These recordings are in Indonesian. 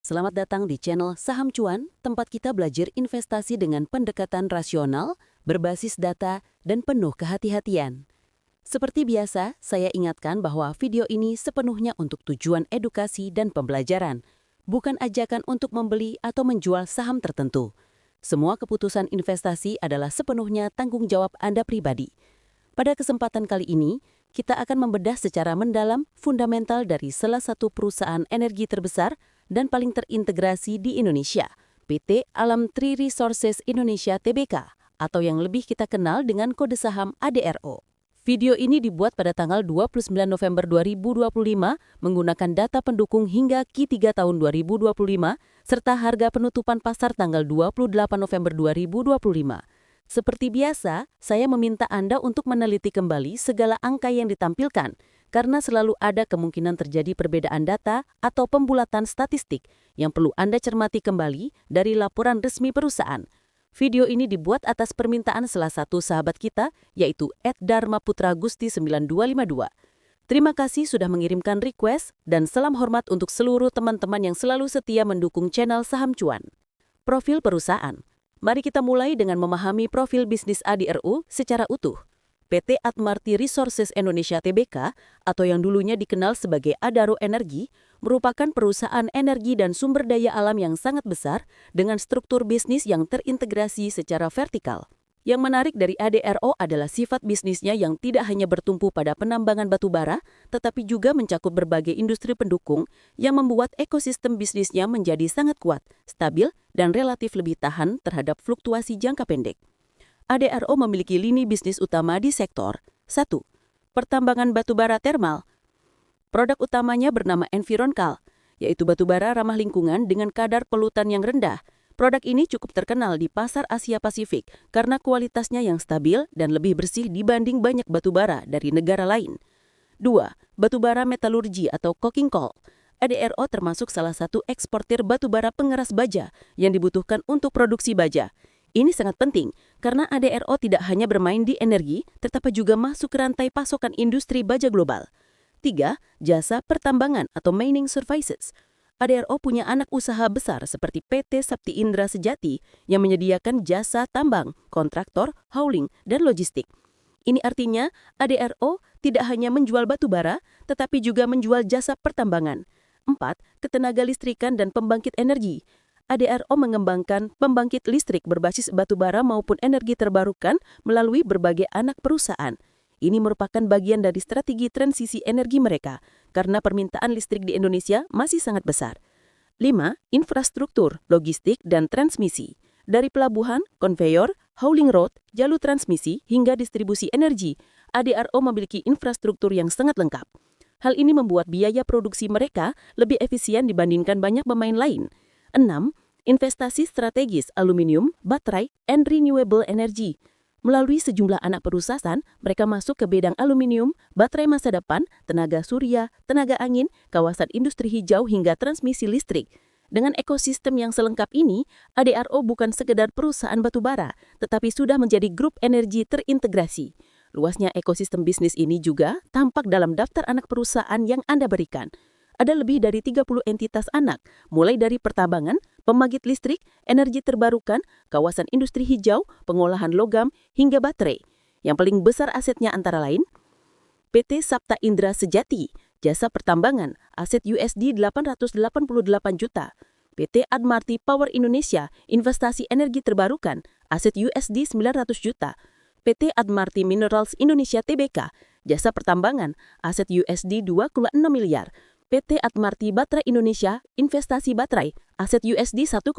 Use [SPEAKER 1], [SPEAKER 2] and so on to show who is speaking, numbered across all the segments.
[SPEAKER 1] Selamat datang di channel Saham Cuan, tempat kita belajar investasi dengan pendekatan rasional, berbasis data, dan penuh kehati-hatian. Seperti biasa, saya ingatkan bahwa video ini sepenuhnya untuk tujuan edukasi dan pembelajaran, bukan ajakan untuk membeli atau menjual saham tertentu. Semua keputusan investasi adalah sepenuhnya tanggung jawab Anda pribadi. Pada kesempatan kali ini, kita akan membedah secara mendalam fundamental dari salah satu perusahaan energi terbesar dan paling terintegrasi di Indonesia, PT Alam Tri Resources Indonesia Tbk, atau yang lebih kita kenal dengan kode saham ADRO. Video ini dibuat pada tanggal 29 November 2025 menggunakan data pendukung hingga Q3 tahun 2025 serta harga penutupan pasar tanggal 28 November 2025. Seperti biasa, saya meminta Anda untuk meneliti kembali segala angka yang ditampilkan, karena selalu ada kemungkinan terjadi perbedaan data atau pembulatan statistik yang perlu Anda cermati kembali dari laporan resmi perusahaan. Video ini dibuat atas permintaan salah satu sahabat kita, yaitu @dharmaputragusti9252. Terima kasih sudah mengirimkan request, dan salam hormat untuk seluruh teman-teman yang selalu setia mendukung channel Saham Cuan. Profil perusahaan. Mari kita mulai dengan memahami profil bisnis ADRO secara utuh. PT Admarti Resources Indonesia Tbk, atau yang dulunya dikenal sebagai Adaro Energi, merupakan perusahaan energi dan sumber daya alam yang sangat besar dengan struktur bisnis yang terintegrasi secara vertikal. Yang menarik dari ADRO adalah sifat bisnisnya yang tidak hanya bertumpu pada penambangan batu bara, tetapi juga mencakup berbagai industri pendukung yang membuat ekosistem bisnisnya menjadi sangat kuat, stabil, dan relatif lebih tahan terhadap fluktuasi jangka pendek. ADRO memiliki lini bisnis utama di sektor 1. Pertambangan batubara termal. Produk utamanya bernama Environcal, yaitu batubara ramah lingkungan dengan kadar polutan yang rendah. Produk ini cukup terkenal di pasar Asia Pasifik karena kualitasnya yang stabil dan lebih bersih dibanding banyak batubara dari negara lain. 2. Batubara metalurgi atau coking coal. ADRO termasuk salah satu eksportir batubara pengeras baja yang dibutuhkan untuk produksi baja. Ini sangat penting karena ADRO tidak hanya bermain di energi, tetapi juga masuk ke rantai pasokan industri baja global. 3. Jasa pertambangan atau mining services. ADRO punya anak usaha besar seperti PT Sapti Indra Sejati yang menyediakan jasa tambang, kontraktor, hauling, dan logistik. Ini artinya ADRO tidak hanya menjual batu bara, tetapi juga menjual jasa pertambangan. 4. Ketenaga listrikan dan pembangkit energi. ADRO mengembangkan pembangkit listrik berbasis batu bara maupun energi terbarukan melalui berbagai anak perusahaan. Ini merupakan bagian dari strategi transisi energi mereka, karena permintaan listrik di Indonesia masih sangat besar. 5. Infrastruktur, logistik, dan transmisi. Dari pelabuhan, konveyor, hauling road, jalur transmisi, hingga distribusi energi, ADRO memiliki infrastruktur yang sangat lengkap. Hal ini membuat biaya produksi mereka lebih efisien dibandingkan banyak pemain lain. 6. Investasi strategis aluminium, baterai, and renewable energy. Melalui sejumlah anak perusahaan, mereka masuk ke bidang aluminium, baterai masa depan, tenaga surya, tenaga angin, kawasan industri hijau hingga transmisi listrik. Dengan ekosistem yang selengkap ini, ADRO bukan sekedar perusahaan batubara, tetapi sudah menjadi grup energi terintegrasi. Luasnya ekosistem bisnis ini juga tampak dalam daftar anak perusahaan yang Anda berikan. Ada lebih dari 30 entitas anak, mulai dari pertambangan, pembangkit listrik, energi terbarukan, kawasan industri hijau, pengolahan logam, hingga baterai. Yang paling besar asetnya antara lain, PT Sapta Indra Sejati, jasa pertambangan, aset USD 888 juta. PT Admarti Power Indonesia, investasi energi terbarukan, aset USD 900 juta. PT Admarti Minerals Indonesia Tbk, jasa pertambangan, aset USD 2,6 miliar. PT Admarti Baterai Indonesia, investasi baterai, aset USD 1,29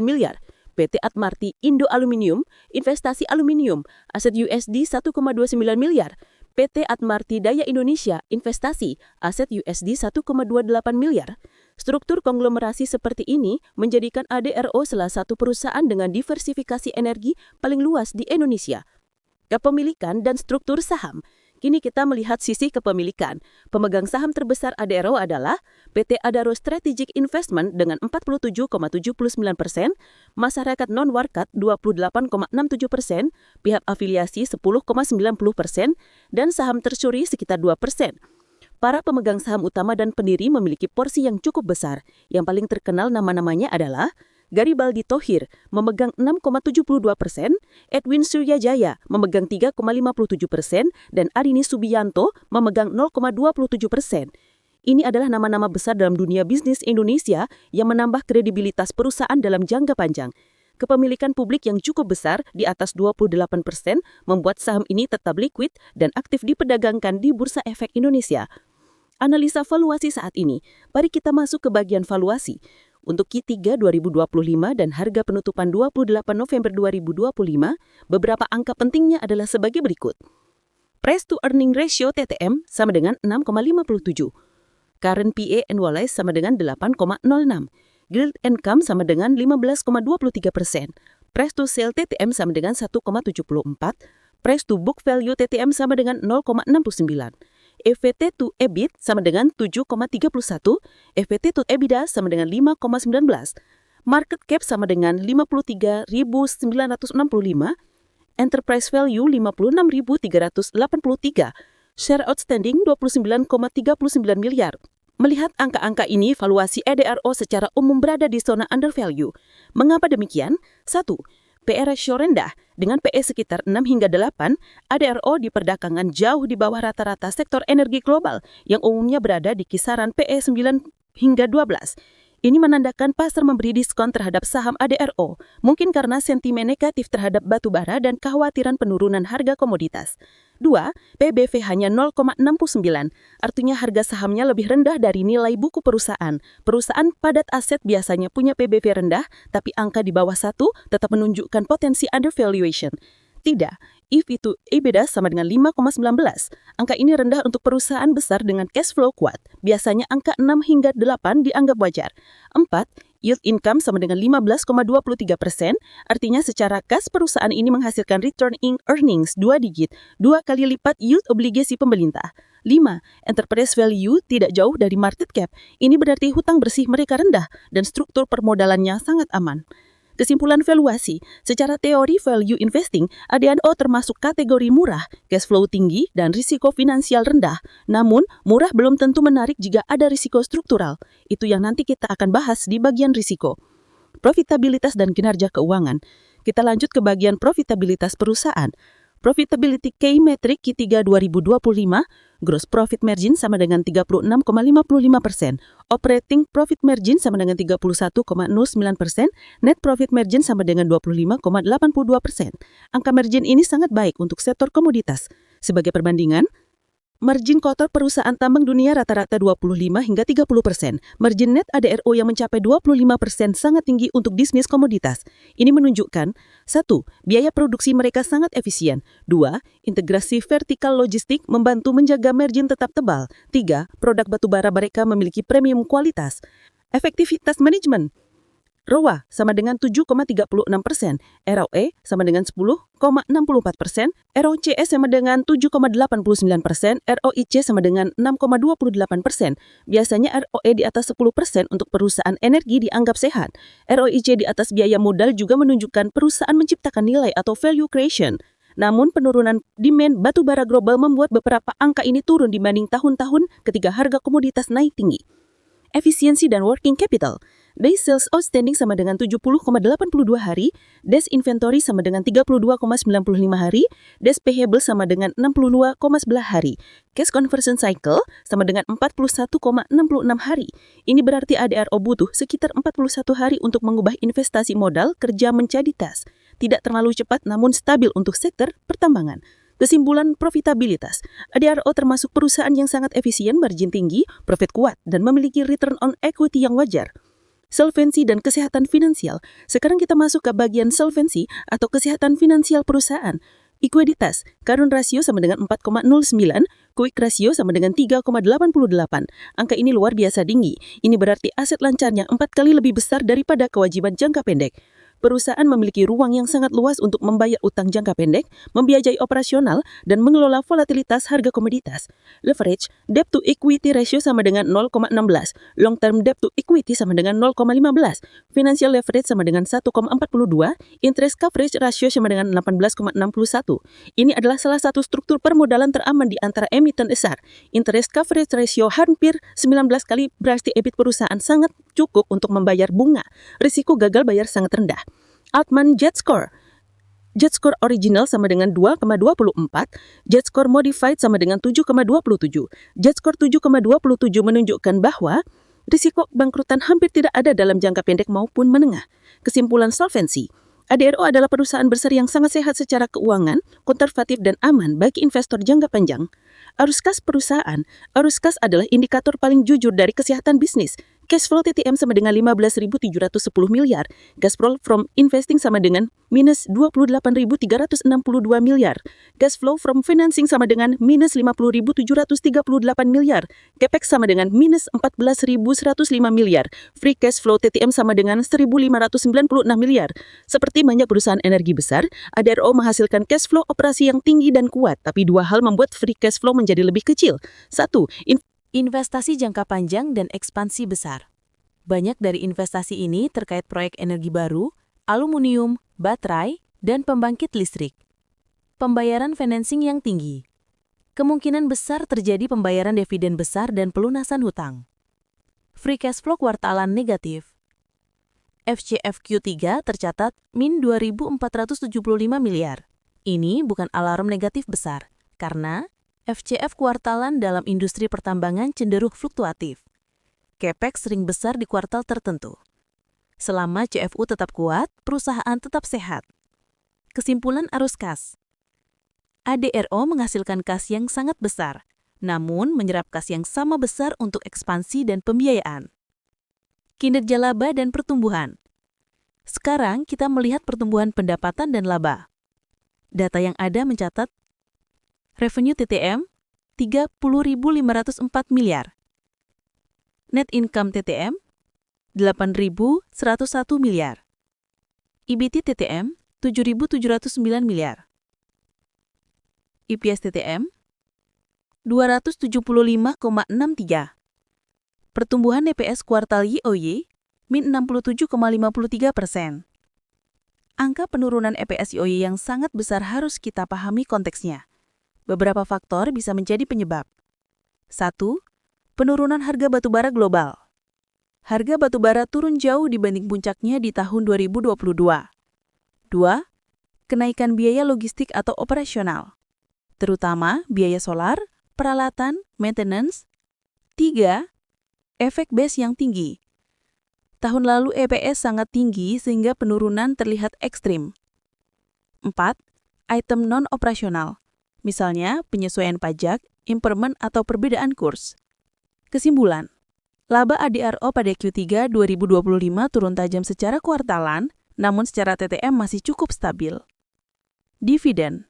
[SPEAKER 1] miliar. PT Admarti Indo Aluminium, investasi aluminium, aset USD 1,29 miliar. PT Admarti Daya Indonesia, investasi, aset USD 1,28 miliar. Struktur konglomerasi seperti ini menjadikan ADRO salah satu perusahaan dengan diversifikasi energi paling luas di Indonesia. Kepemilikan dan struktur saham. Kini kita melihat sisi kepemilikan. Pemegang saham terbesar ADRO adalah PT Adaro Strategic Investment dengan 47,79%, masyarakat non-warkat 28,67%, pihak afiliasi 10,90%, dan saham tersuri sekitar 2%. Para pemegang saham utama dan pendiri memiliki porsi yang cukup besar. Yang paling terkenal nama-namanya adalah Garibaldi Thohir memegang 6,72%, Edwin Suryajaya memegang 3,57%, dan Arini Subianto memegang 0,27%. Ini adalah nama-nama besar dalam dunia bisnis Indonesia yang menambah kredibilitas perusahaan dalam jangka panjang. Kepemilikan publik yang cukup besar di atas 28% membuat saham ini tetap liquid dan aktif diperdagangkan di Bursa Efek Indonesia. Analisa valuasi saat ini, mari kita masuk ke bagian valuasi. Untuk Q3 2025 dan harga penutupan 28 November 2025, beberapa angka pentingnya adalah sebagai berikut. Price to Earning Ratio TTM sama dengan 6,57. Current PE annualized sama dengan 8,06. Yield income sama dengan 15,23%. Price to sale TTM sama dengan 1,74. Price to book value TTM sama dengan 0,69. EVT to EBIT sama dengan 7,31, EVT to EBITDA sama dengan 5,19, market cap sama dengan 53.965, enterprise value 56.383, share outstanding 29,39 miliar. Melihat angka-angka ini, valuasi EDRO secara umum berada di zona undervalue. Mengapa demikian? 1. PE ratio rendah, dengan PE sekitar 6 hingga 8, ADRO di perdagangan jauh di bawah rata-rata sektor energi global yang umumnya berada di kisaran PE 9 hingga 12. Ini menandakan pasar memberi diskon terhadap saham ADRO, mungkin karena sentimen negatif terhadap batu bara dan kekhawatiran penurunan harga komoditas. 2. PBV hanya 0,69, artinya harga sahamnya lebih rendah dari nilai buku perusahaan. Perusahaan padat aset biasanya punya PBV rendah, tapi angka di bawah 1 tetap menunjukkan potensi undervaluation. Tidak, EV to EBITDA sama dengan 5,19. Angka ini rendah untuk perusahaan besar dengan cash flow kuat. Biasanya angka 6 hingga 8 dianggap wajar. 4. Yield income sama dengan 15,23%, artinya secara kas perusahaan ini menghasilkan return in earnings 2 digit, 2 kali lipat yield obligasi pemerintah. 5. Enterprise value tidak jauh dari market cap. Ini berarti hutang bersih mereka rendah dan struktur permodalannya sangat aman. Kesimpulan valuasi, secara teori value investing, ADRO termasuk kategori murah, cash flow tinggi, dan risiko finansial rendah. Namun, murah belum tentu menarik jika ada risiko struktural. Itu yang nanti kita akan bahas di bagian risiko. Profitabilitas dan kinerja keuangan. Kita lanjut ke bagian profitabilitas perusahaan. Profitability Key Metric Q3 2025, gross profit margin sama dengan 36,55%, operating profit margin sama dengan 31,09%, net profit margin sama dengan 25,82%. Angka margin ini sangat baik untuk sektor komoditas. Sebagai perbandingan, margin kotor perusahaan tambang dunia rata-rata 25 hingga 30%. Margin net ADRO yang mencapai 25% sangat tinggi untuk bisnis komoditas. Ini menunjukkan 1. Biaya produksi mereka sangat efisien. 2. Integrasi vertikal logistik membantu menjaga margin tetap tebal. 3. Produk batubara mereka memiliki premium kualitas. Efektivitas manajemen. ROA sama dengan 7,36%, ROE sama dengan 10,64%, ROCE sama dengan 7,89%, ROIC sama dengan 6,28%. Biasanya ROE di atas 10% untuk perusahaan energi dianggap sehat. ROIC di atas biaya modal juga menunjukkan perusahaan menciptakan nilai atau value creation. Namun penurunan demand batu bara global membuat beberapa angka ini turun dibanding tahun-tahun ketika harga komoditas naik tinggi. Efisiensi dan working capital. Days sales outstanding sama dengan 70,82 hari, days inventory sama dengan 32,95 hari, days payable sama dengan 62,11 hari, cash conversion cycle sama dengan 41,66 hari. Ini berarti ADRO butuh sekitar 41 hari untuk mengubah investasi modal kerja menjadi cash. Tidak terlalu cepat namun stabil untuk sektor pertambangan. Kesimpulan profitabilitas. ADRO termasuk perusahaan yang sangat efisien, margin tinggi, profit kuat, dan memiliki return on equity yang wajar. Solvensi dan kesehatan finansial. Sekarang kita masuk ke bagian solvensi atau kesehatan finansial perusahaan. Ekuiditas, current ratio sama dengan 4,09, quick ratio sama dengan 3,88. Angka ini luar biasa tinggi. Ini berarti aset lancarnya 4 kali lebih besar daripada kewajiban jangka pendek. perusahaan memiliki ruang yang sangat luas untuk membayar utang jangka pendek, membiayai operasional, dan mengelola volatilitas harga komoditas. Leverage, debt to equity ratio sama dengan 0,16, long term debt to equity sama dengan 0,15, financial leverage sama dengan 1,42, interest coverage ratio sama dengan 18,61. Ini adalah salah satu struktur permodalan teraman di antara emiten besar. Interest coverage ratio hampir 19 kali, berarti EBIT perusahaan sangat cukup untuk membayar bunga. Risiko gagal bayar sangat rendah. Altman Jet Score original sama dengan 2,24, Jet Score modified sama dengan 7,27. Jet Score 7,27 menunjukkan bahwa risiko bangkrutan hampir tidak ada dalam jangka pendek maupun menengah. Kesimpulan solvensi, ADRO adalah perusahaan besar yang sangat sehat secara keuangan, konservatif dan aman bagi investor jangka panjang. Arus kas perusahaan, arus kas adalah indikator paling jujur dari kesehatan bisnis. Cash flow TTM sama dengan 15.710 miliar. Cash flow from investing sama dengan minus 28.362 miliar. Cash flow from financing sama dengan minus 50.738 miliar. Capex sama dengan minus 14.105 miliar. Free cash flow TTM sama dengan 1.596 miliar. Seperti banyak perusahaan energi besar, ADRO menghasilkan cash flow operasi yang tinggi dan kuat, tapi dua hal membuat free cash flow menjadi lebih kecil. 1. Investasi jangka panjang dan ekspansi besar. Banyak dari investasi ini terkait proyek energi baru, aluminium, baterai, dan pembangkit listrik. Pembayaran financing yang tinggi. Kemungkinan besar terjadi pembayaran dividen besar dan pelunasan hutang. Free cash flow kuartalan negatif. FCF Q3 tercatat min 2.475 miliar. Ini bukan alarm negatif besar, karena FCF kuartalan dalam industri pertambangan cenderung fluktuatif. Capex sering besar di kuartal tertentu. Selama CFU tetap kuat, perusahaan tetap sehat. Kesimpulan arus kas. ADRO menghasilkan kas yang sangat besar, namun menyerap kas yang sama besar untuk ekspansi dan pembiayaan. Kinerja laba dan pertumbuhan. Sekarang kita melihat pertumbuhan pendapatan dan laba. Data yang ada mencatat revenue TTM 30.504 miliar. Net income TTM 8.101 miliar. EBIT TTM 7.709 miliar. EPS TTM 275,63. Pertumbuhan EPS kuartal YoY min 67,53%. Angka penurunan EPS YoY yang sangat besar harus kita pahami konteksnya. Beberapa faktor bisa menjadi penyebab. 1. Penurunan harga batubara global. Harga batubara turun jauh dibanding puncaknya di tahun 2022. 2. Kenaikan biaya logistik atau operasional, terutama biaya solar, peralatan, maintenance. 3. Efek base yang tinggi. Tahun lalu EPS sangat tinggi sehingga penurunan terlihat ekstrim. 4. Item non-operasional. Misalnya, penyesuaian pajak, impairment, atau perbedaan kurs. Kesimpulan, laba ADRO pada Q3 2025 turun tajam secara kuartalan, namun secara TTM masih cukup stabil. Dividen.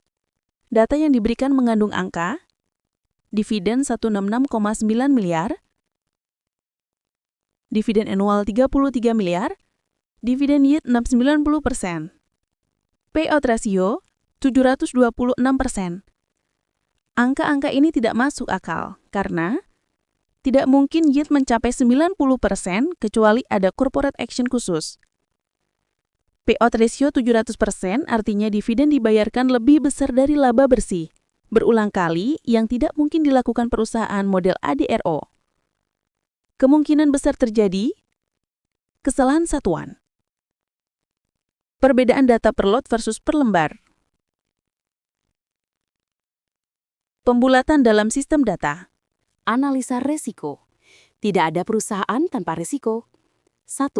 [SPEAKER 1] Data yang diberikan mengandung angka, dividen 166,9 miliar, dividen annual 33 miliar, dividen yield 90%. Payout ratio 726%. Angka-angka ini tidak masuk akal karena tidak mungkin yield mencapai 90% kecuali ada corporate action khusus. Payout ratio 700% artinya dividen dibayarkan lebih besar dari laba bersih, berulang kali yang tidak mungkin dilakukan perusahaan model ADRO. Kemungkinan besar terjadi kesalahan satuan. Perbedaan data per lot versus per lembar. Pembulatan dalam sistem data.
[SPEAKER 2] Analisa resiko. Tidak ada perusahaan tanpa resiko. 1.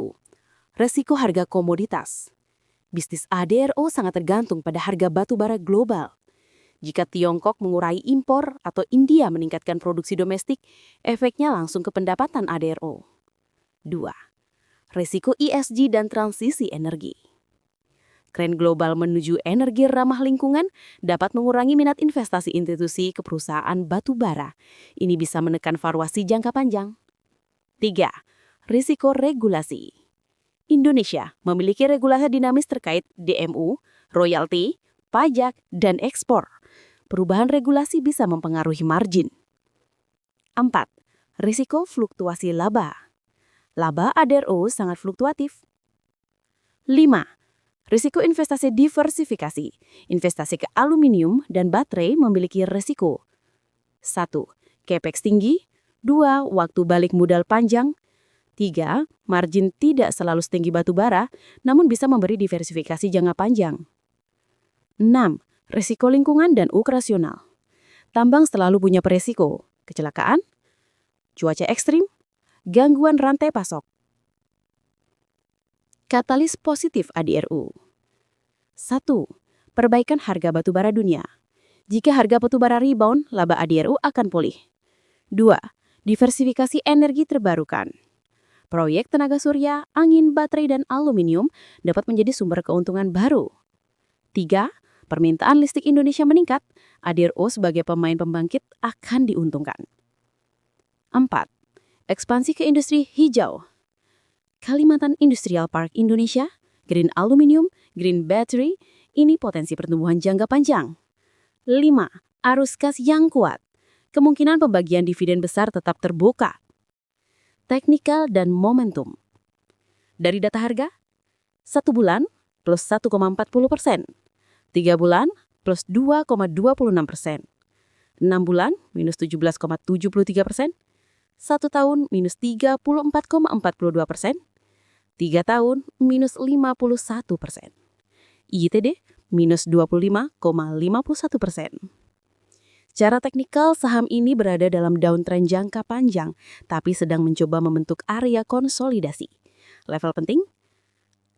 [SPEAKER 2] Resiko harga komoditas. Bisnis ADRO sangat tergantung pada harga batu bara global. Jika Tiongkok mengurangi impor atau India meningkatkan produksi domestik, efeknya langsung ke pendapatan ADRO. 2. Resiko ESG dan transisi energi. Tren global menuju energi ramah lingkungan dapat mengurangi minat investasi institusi ke perusahaan batu bara. Ini bisa menekan valuasi jangka panjang. 3. Risiko regulasi. Indonesia memiliki regulasi dinamis terkait DMU, royalti, pajak, dan ekspor. Perubahan regulasi bisa mempengaruhi margin. 4. Risiko fluktuasi laba. Laba ADRO sangat fluktuatif. 5. Risiko investasi diversifikasi. Investasi ke aluminium dan baterai memiliki risiko. 1. Capex tinggi. 2. Waktu balik modal panjang. 3. Margin tidak selalu setinggi batu bara, namun bisa memberi diversifikasi jangka panjang. 6. Risiko lingkungan dan operasional. Tambang selalu punya perisiko. Kecelakaan, cuaca ekstrim, gangguan rantai pasok. Katalis positif ADRU. 1. Perbaikan harga batubara dunia. Jika harga batubara rebound, laba ADRU akan pulih. 2. Diversifikasi energi terbarukan. Proyek tenaga surya, angin, baterai, dan aluminium dapat menjadi sumber keuntungan baru. 3. Permintaan listrik Indonesia meningkat, ADRU sebagai pemain pembangkit akan diuntungkan. 4. Ekspansi ke industri hijau. Kalimantan Industrial Park Indonesia, Green Aluminium, Green Battery, ini potensi pertumbuhan jangka panjang. 5. Arus kas yang kuat. Kemungkinan pembagian dividen besar tetap terbuka. Teknikal dan momentum. Dari data harga, 1 bulan plus 1,40%, 3 bulan plus 2,26%, 6 bulan minus 17,73%, 1 tahun minus 34,42%, 3 tahun minus 51%. ITD minus 25,51%. Secara teknikal, saham ini berada dalam downtrend jangka panjang, tapi sedang mencoba membentuk area konsolidasi. Level penting,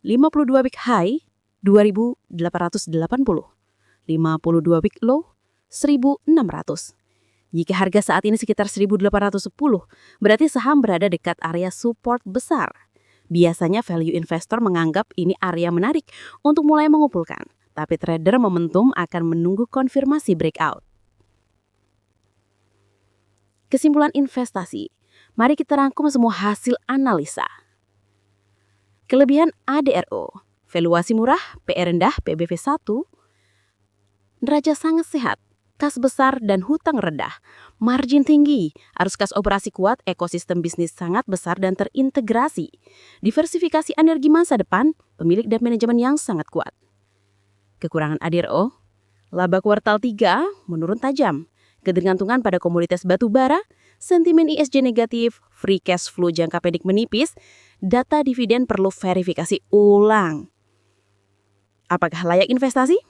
[SPEAKER 2] 52 week high, 2.880. 52 week low, 1.600. Jika harga saat ini sekitar 1.810, berarti saham berada dekat area support besar. Biasanya value investor menganggap ini area menarik untuk mulai mengumpulkan, tapi trader momentum akan menunggu konfirmasi breakout. Kesimpulan investasi, mari kita rangkum semua hasil analisa. Kelebihan ADRO, valuasi murah, PR rendah, PBV 1, neraca sangat sehat, kas besar dan hutang rendah, margin tinggi, arus kas operasi kuat, ekosistem bisnis sangat besar dan terintegrasi, diversifikasi energi masa depan, pemilik dan manajemen yang sangat kuat. Kekurangan ADRO, laba kuartal 3 menurun tajam, ketergantungan pada komoditas batu bara, sentimen ESG negatif, free cash flow jangka pendek menipis, data dividen perlu verifikasi ulang. Apakah layak investasi?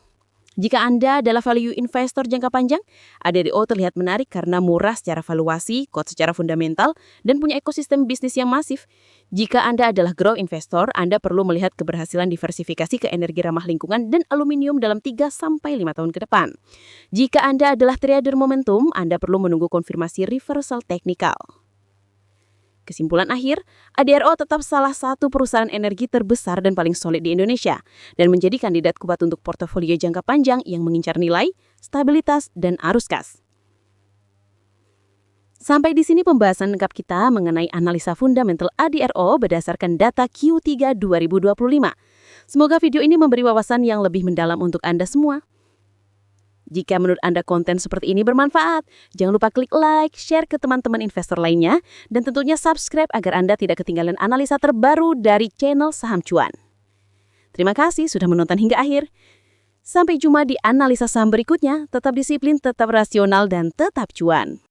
[SPEAKER 2] Jika Anda adalah value investor jangka panjang, ADRO terlihat menarik karena murah secara valuasi, kuat secara fundamental, dan punya ekosistem bisnis yang masif. Jika Anda adalah growth investor, Anda perlu melihat keberhasilan diversifikasi ke energi ramah lingkungan dan aluminium dalam 3-5 tahun ke depan. Jika Anda adalah trader momentum, Anda perlu menunggu konfirmasi reversal teknikal. Kesimpulan akhir, ADRO tetap salah satu perusahaan energi terbesar dan paling solid di Indonesia dan menjadi kandidat kuat untuk portofolio jangka panjang yang mengincar nilai, stabilitas, dan arus kas. Sampai di sini pembahasan lengkap kita mengenai analisa fundamental ADRO berdasarkan data Q3 2025. Semoga video ini memberi wawasan yang lebih mendalam untuk Anda semua. Jika menurut Anda konten seperti ini bermanfaat, jangan lupa klik like, share ke teman-teman investor lainnya, dan tentunya subscribe agar Anda tidak ketinggalan analisa terbaru dari channel Saham Cuan. Terima kasih sudah menonton hingga akhir. Sampai jumpa di analisa saham berikutnya, tetap disiplin, tetap rasional, dan tetap cuan.